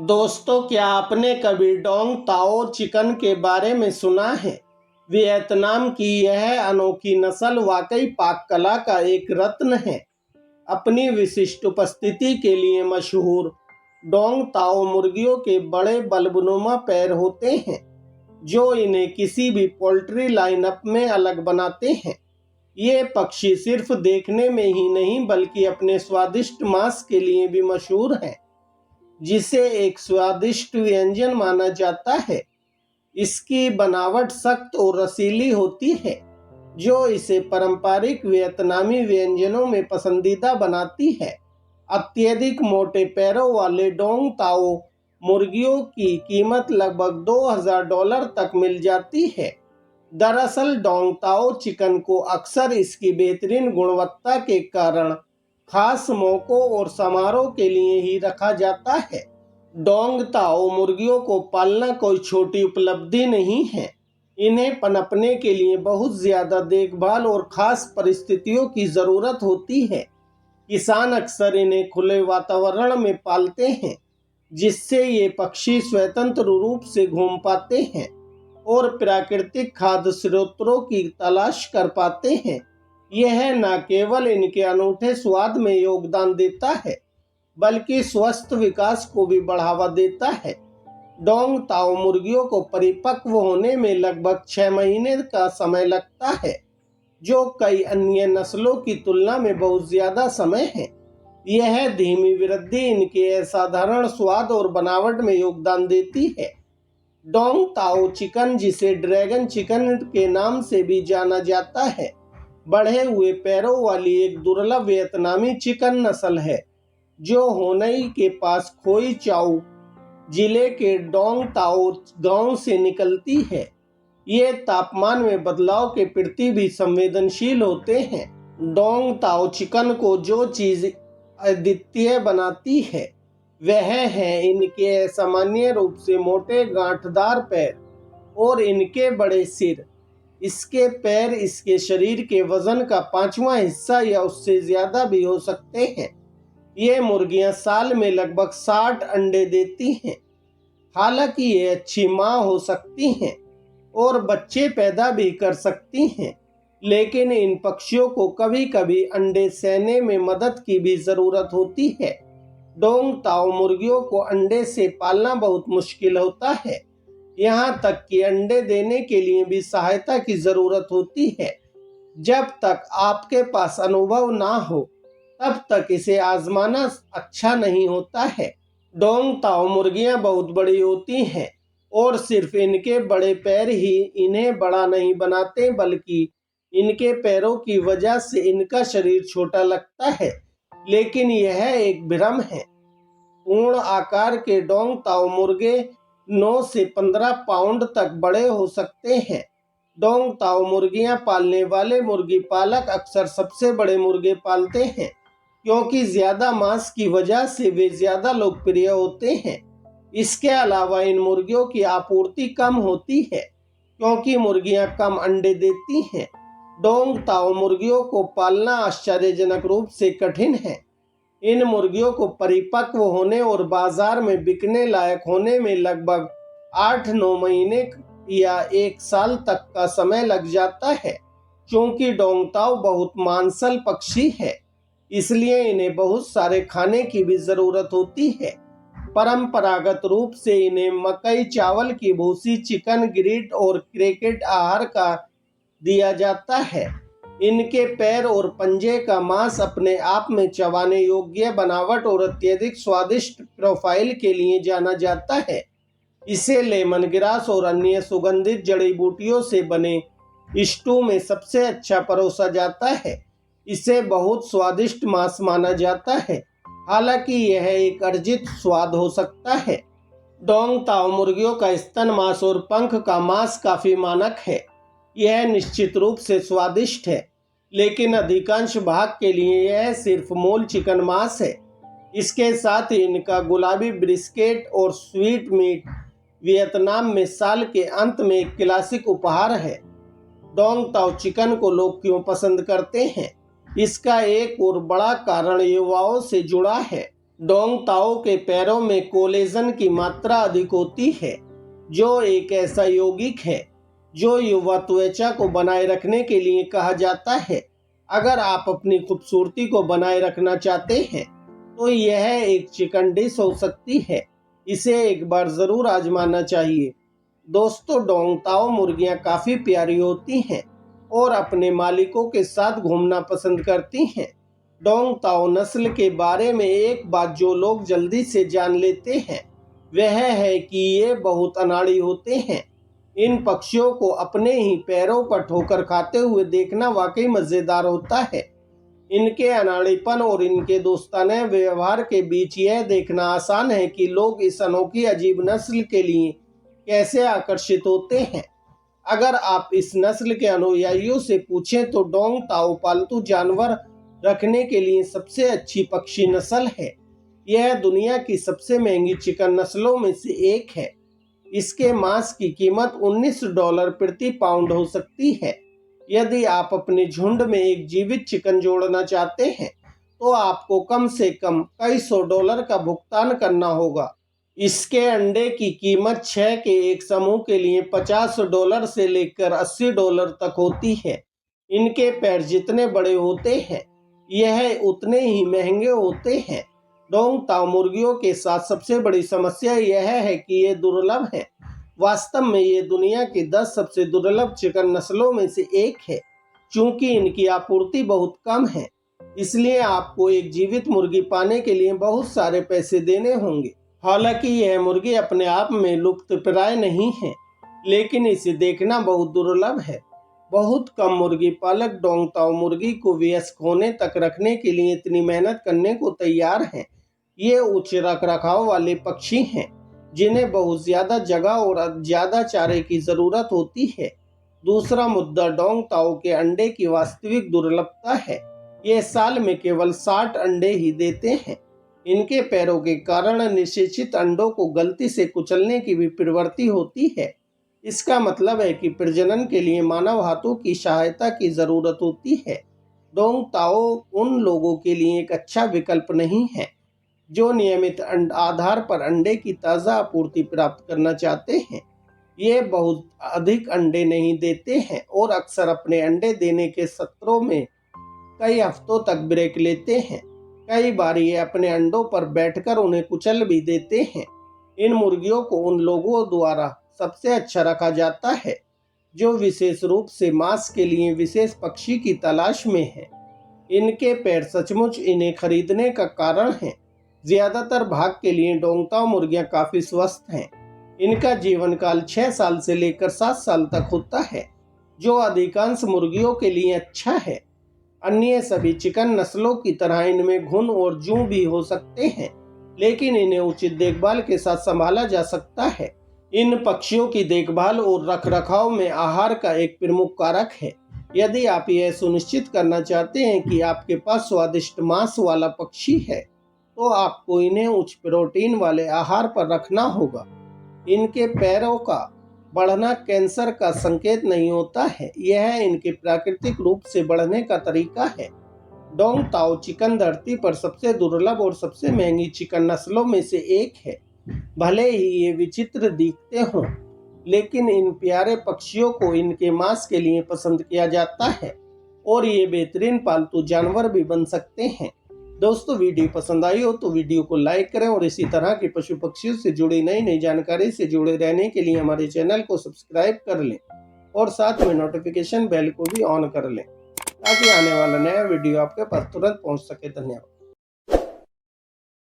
दोस्तों, क्या आपने कभी डोंग ताओ चिकन के बारे में सुना है? वियतनाम की यह अनोखी नस्ल वाकई पाक कला का एक रत्न है। अपनी विशिष्ट उपस्थिति के लिए मशहूर डोंग ताओ मुर्गियों के बड़े बल्बनुमा पैर होते हैं, जो इन्हें किसी भी पोल्ट्री लाइनअप में अलग बनाते हैं। ये पक्षी सिर्फ देखने में ही नहीं बल्कि अपने स्वादिष्ट मांस के लिए भी मशहूर है, जिसे एक स्वादिष्ट व्यंजन माना जाता है। इसकी बनावट सख्त और रसीली होती है, जो इसे पारंपरिक वियतनामी व्यंजनों में पसंदीदा बनाती है। अत्यधिक मोटे पैरों वाले डोंग ताओ मुर्गियों की कीमत लगभग $2000 तक मिल जाती है। दरअसल डोंग ताओ चिकन को अक्सर इसकी बेहतरीन गुणवत्ता के कारण खास मौकों और समारोह के लिए ही रखा जाता है। डोंग ताओ मुर्गियों को पालना कोई छोटी उपलब्धि नहीं है। इन्हें पनपने के लिए बहुत ज्यादा देखभाल और खास परिस्थितियों की जरूरत होती है। किसान अक्सर इन्हें खुले वातावरण में पालते हैं, जिससे ये पक्षी स्वतंत्र रूप से घूम पाते हैं और प्राकृतिक खाद्य स्रोतों की तलाश कर पाते हैं। यह न केवल इनके अनूठे स्वाद में योगदान देता है, बल्कि स्वस्थ विकास को भी बढ़ावा देता है। डोंग ताओ मुर्गियों को परिपक्व होने में लगभग 6 महीने का समय लगता है, जो कई अन्य नस्लों की तुलना में बहुत ज्यादा समय है। यह धीमी वृद्धि इनके असाधारण स्वाद और बनावट में योगदान देती है। डोंग ताओ चिकन, जिसे ड्रैगन चिकन के नाम से भी जाना जाता है, बढ़े हुए पैरों वाली एक दुर्लभ वियतनामी चिकन नस्ल है, जो होनई के पास खोई चाउ जिले के डोंग ताओ गांव से निकलती है। ये तापमान में बदलाव के प्रति भी संवेदनशील होते हैं। डोंग ताओ चिकन को जो चीज अद्वितीय बनाती है, वह है इनके असामान्य रूप से मोटे गांठदार पैर और इनके बड़े सिर। इसके पैर इसके शरीर के वजन का 5वां हिस्सा या उससे ज्यादा भी हो सकते हैं। ये मुर्गियां साल में लगभग 60 अंडे देती हैं। हालांकि ये अच्छी मां हो सकती हैं और बच्चे पैदा भी कर सकती हैं, लेकिन इन पक्षियों को कभी कभी अंडे सेने में मदद की भी जरूरत होती है। डोंग ताओ मुर्गियों को अंडे से पालना बहुत मुश्किल होता है। यहाँ तक कि अंडे देने के लिए भी सहायता की जरूरत होती है। जब तक आपके पास अनुभव ना हो, तब तक इसे आजमाना अच्छा नहीं होता है। डोंग ताओ मुर्गियां बहुत बड़ी होती हैं और सिर्फ इनके बड़े पैर ही इन्हें बड़ा नहीं बनाते, बल्कि इनके पैरों की वजह से इनका शरीर छोटा लगता है। लेकिन यह एक भ्रम है। पूर्ण आकार के डोंग ताओ मुर्गे 9 से 15 पाउंड तक बड़े हो सकते हैं। डोंग ताओ मुर्गियां पालने वाले मुर्गी पालक अक्सर सबसे बड़े मुर्गे पालते हैं, क्योंकि ज्यादा मांस की वजह से वे ज्यादा लोकप्रिय होते हैं। इसके अलावा इन मुर्गियों की आपूर्ति कम होती है, क्योंकि मुर्गियां कम अंडे देती हैं। डोंग ताओ मुर्गियों को पालना आश्चर्यजनक रूप से कठिन है। इन मुर्गियों को परिपक्व होने और बाजार में बिकने लायक होने में लगभग 8-9 महीने या 1 साल तक का समय लग जाता है। क्योंकि डोंग ताओ बहुत मांसल पक्षी है, इसलिए इन्हें बहुत सारे खाने की भी जरूरत होती है। परंपरागत रूप से इन्हें मकई, चावल की भूसी, चिकन, ग्रिट और क्रिकेट आहार का दिया जाता है। इनके पैर और पंजे का मांस अपने आप में चबाने योग्य बनावट और अत्यधिक स्वादिष्ट प्रोफाइल के लिए जाना जाता है। इसे लेमन ग्रास और अन्य सुगंधित जड़ी बूटियों से बने स्टू में सबसे अच्छा परोसा जाता है। इसे बहुत स्वादिष्ट मांस माना जाता है, हालांकि यह एक अर्जित स्वाद हो सकता है। डोंग ताओ मुर्गियों का स्तन मांस और पंख का मांस काफी मानक है। यह निश्चित रूप से स्वादिष्ट है, लेकिन अधिकांश भाग के लिए यह सिर्फ मूल चिकन मांस है। इसके साथ ही इनका गुलाबी ब्रिस्केट और स्वीट मीट वियतनाम में साल के अंत में एक क्लासिक उपहार है। डोंग ताओ चिकन को लोग क्यों पसंद करते हैं? इसका एक और बड़ा कारण युवाओं से जुड़ा है। डोंग ताओ के पैरों में कोलेजन की मात्रा अधिक होती है, जो एक ऐसा यौगिक है जो युवा त्वचा को बनाए रखने के लिए कहा जाता है। अगर आप अपनी खूबसूरती को बनाए रखना चाहते हैं तो यह एक चिकन डिश हो सकती है। इसे एक बार जरूर आजमाना चाहिए। दोस्तों, डोंग ताओ मुर्गियां काफी प्यारी होती हैं और अपने मालिकों के साथ घूमना पसंद करती हैं। डोंग ताओ नस्ल के बारे में एक बात जो लोग जल्दी से जान लेते हैं वह है कि ये बहुत अनाड़ी होते हैं। इन पक्षियों को अपने ही पैरों पर ठोकर खाते हुए देखना वाकई मजेदार होता है। इनके अनाड़ीपन और इनके दोस्ताना व्यवहार के बीच यह देखना आसान है कि लोग इस अनोखी अजीब नस्ल के लिए कैसे आकर्षित होते हैं। अगर आप इस नस्ल के अनुयायियों से पूछें तो डोंग ताओ पालतू जानवर रखने के लिए सबसे अच्छी पक्षी नस्ल है। यह दुनिया की सबसे महंगी चिकन नस्लों में से एक है। इसके मांस की कीमत $19 प्रति पाउंड हो सकती है। यदि आप अपने झुंड में एक जीवित चिकन जोड़ना चाहते हैं तो आपको कम से कम कई $100 का भुगतान करना होगा। इसके अंडे की कीमत 6 के एक समूह के लिए $50 से लेकर $80 तक होती है। इनके पैर जितने बड़े होते हैं यह उतने ही महंगे होते हैं। डोंग ताओ मुर्गियों के साथ सबसे बड़ी समस्या यह है कि ये दुर्लभ है। वास्तव में ये दुनिया की 10 सबसे दुर्लभ चिकन नस्लों में से एक है। चूंकि इनकी आपूर्ति बहुत कम है, इसलिए आपको एक जीवित मुर्गी पाने के लिए बहुत सारे पैसे देने होंगे। हालांकि यह मुर्गी अपने आप में लुप्तप्राय नहीं है, लेकिन इसे देखना बहुत दुर्लभ है। बहुत कम मुर्गी पालक डोंग ताओ मुर्गी को वयस्क होने तक रखने के लिए इतनी मेहनत करने को तैयार हैं। ये उच्च रखरखाव वाले पक्षी हैं जिन्हें बहुत ज्यादा जगह और ज्यादा चारे की जरूरत होती है। दूसरा मुद्दा डोंग ताओ के अंडे की वास्तविक दुर्लभता है। ये साल में केवल 60 अंडे ही देते हैं। इनके पैरों के कारण निषेचित अंडों को गलती से कुचलने की भी प्रवृत्ति होती है। इसका मतलब है कि प्रजनन के लिए मानव हाथों की सहायता की जरूरत होती है। डोंग ताओ उन लोगों के लिए एक अच्छा विकल्प नहीं है जो नियमित आधार पर अंडे की ताज़ा आपूर्ति प्राप्त करना चाहते हैं। ये बहुत अधिक अंडे नहीं देते हैं और अक्सर अपने अंडे देने के सत्रों में कई हफ्तों तक ब्रेक लेते हैं। कई बार ये अपने अंडों पर बैठकर उन्हें कुचल भी देते हैं। इन मुर्गियों को उन लोगों द्वारा सबसे अच्छा रखा जाता है जो विशेष रूप से मांस के लिए विशेष पक्षी की तलाश में है। इनके पैर सचमुच इन्हें खरीदने का कारण है। ज्यादातर भाग के लिए डोंग ताओ मुर्गियां काफी स्वस्थ हैं। इनका जीवन काल 6 साल से लेकर 7 साल तक होता है, जो अधिकांश मुर्गियों के लिए अच्छा है। अन्य सभी चिकन नस्लों की तरह इनमें घुन और जूं भी हो सकते हैं, लेकिन इन्हें उचित देखभाल के साथ संभाला जा सकता है। इन पक्षियों की देखभाल और रखरखाव में आहार का एक प्रमुख कारक है। यदि आप यह सुनिश्चित करना चाहते हैं कि आपके पास स्वादिष्ट मांस वाला पक्षी है तो आपको इन्हें उच्च प्रोटीन वाले आहार पर रखना होगा। इनके पैरों का बढ़ना कैंसर का संकेत नहीं होता है, यह इनके प्राकृतिक रूप से बढ़ने का तरीका है। डोंग ताओ चिकन धरती पर सबसे दुर्लभ और सबसे महंगी चिकन नस्लों में से एक है। भले ही ये विचित्र दिखते हों, लेकिन इन प्यारे पक्षियों को इनके मांस के लिए पसंद किया जाता है और ये बेहतरीन पालतू जानवर भी बन सकते हैं। दोस्तों, वीडियो पसंद आई हो तो वीडियो को लाइक करें और इसी तरह की पशु पक्षियों से जुड़ी नई नई जानकारी से जुड़े रहने के लिए हमारे चैनल को सब्सक्राइब कर लें और साथ में नोटिफिकेशन बेल को भी ऑन कर लें ताकि आने वाला नया वीडियो आपके पास तुरंत पहुंच सके। धन्यवाद।